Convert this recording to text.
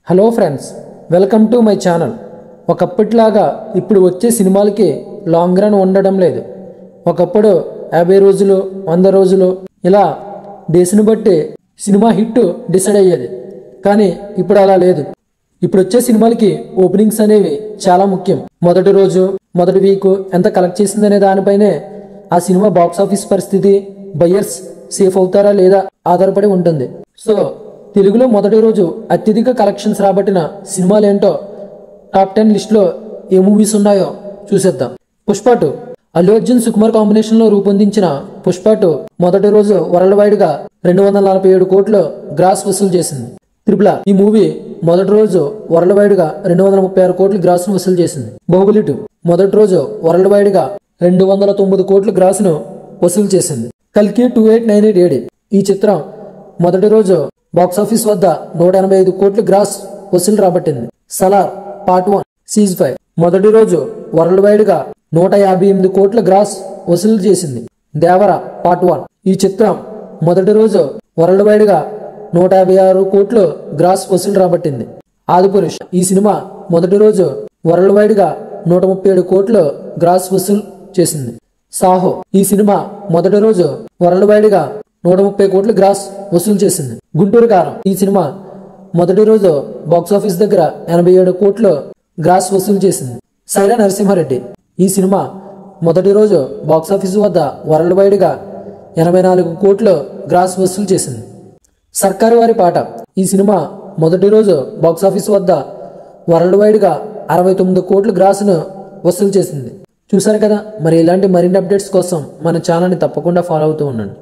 Hello friends, welcome to my channel. ఒకప్పటిలాగా ఇప్పుడు వచ్చే సినిమాలకి లాంగ్ రన్ ఉండడం లేదు. ఒకప్పుడు 50 రోజులు 100 రోజులు ఇలా డేస్ని బట్టి సినిమా హిట్ డిసైడ్ అయ్యేది. కానీ ఇప్పుడు అలా లేదు. ఇప్పుడు వచ్చే సినిమాలకి ఓపెనింగ్స్ అనేవి చాలా ముఖ్యం. మొదటి రోజు మొదటి వీక్ ఎంత కలెక్ట్ చేసిందనే దానిపైనే ఆ సినిమా బాక్స్ ఆఫీస్ పరిస్థితి, బయ్యర్స్ సేఫ్ అవుతారా లేదా ఆధారపడి ఉంటుంది. సో తెలుగులో మొదటి రోజు అత్యధిక కలెక్షన్స్ రాబట్టిన సినిమాలు ఏంటో టాప్ 10 లిస్టులో ఏ మూవీస్ ఉన్నాయో చూసేద్దాం. పుష్ప 2 అల్లు అర్జున్ సుకుమార్ కాంబినేషన్ లో రూపొందించిన పుష్ప 2 మొదటి రోజు వరల్డ్ వైడ్ గా 247 కోట్లు గ్రాస్ వసూలు చేసింది. త్రిపుల ఈ మూవీ మొదటి రోజు వరల్డ్ వైడ్ గా 236 కోట్లు గ్రాస్ ను వసూలు చేసింది. బాహుబలి 2 మొదటి రోజు వరల్డ్ వైడ్ గా 209 కోట్లు గ్రాస్ ను వసూలు చేసింది. కల్కి 2898 AD ఈ చిత్రం మొదటి రోజు బాక్సాఫీస్ వద్ద 185 కోట్లు గ్రాస్ వసూలు రాబట్టింది. సలార్ పార్ట్ 1 సీజ్ 5 మొదటి రోజు వరల్డ్ వైడ్ గా 158 కోట్ల గ్రాస్ వసూలు చేసింది. దేవర పార్ట్ 1 ఈ చిత్రం మొదటి రోజు వరల్డ్ వైడ్ గా 156 కోట్లు గ్రాస్ వసూలు రాబట్టింది. ఆదిపురుష్ ఈ సినిమా మొదటి రోజు వరల్డ్ వైడ్ గా 137 కోట్లు గ్రాస్ వసూలు చేసింది. సాహో ఈ సినిమా మొదటి రోజు వరల్డ్ వైడ్ గా 130 కోట్లు గ్రాస్ వసూలు చేసింది. గుంటూరు కారం ఈ సినిమా మొదటి రోజు బాక్సాఫీస్ దగ్గర 87 కోట్లు గ్రాస్ వసూలు చేసింది. సైరా నరసింహారెడ్డి ఈ సినిమా మొదటి రోజు బాక్సాఫీస్ వద్ద వరల్డ్ వైడ్ గా 84 కోట్లు గ్రాస్ వసూలు చేసింది. సర్కారు వారి పాట ఈ సినిమా మొదటి రోజు బాక్సాఫీస్ వద్ద వరల్డ్ వైడ్ గా 69 కోట్లు గ్రాస్ ను వసూలు చేసింది. చూసారు కదా, మరి ఇలాంటి మరిన్ని అప్డేట్స్ కోసం మన ఛానల్ని తప్పకుండా ఫాలో అవుతూ ఉండండి.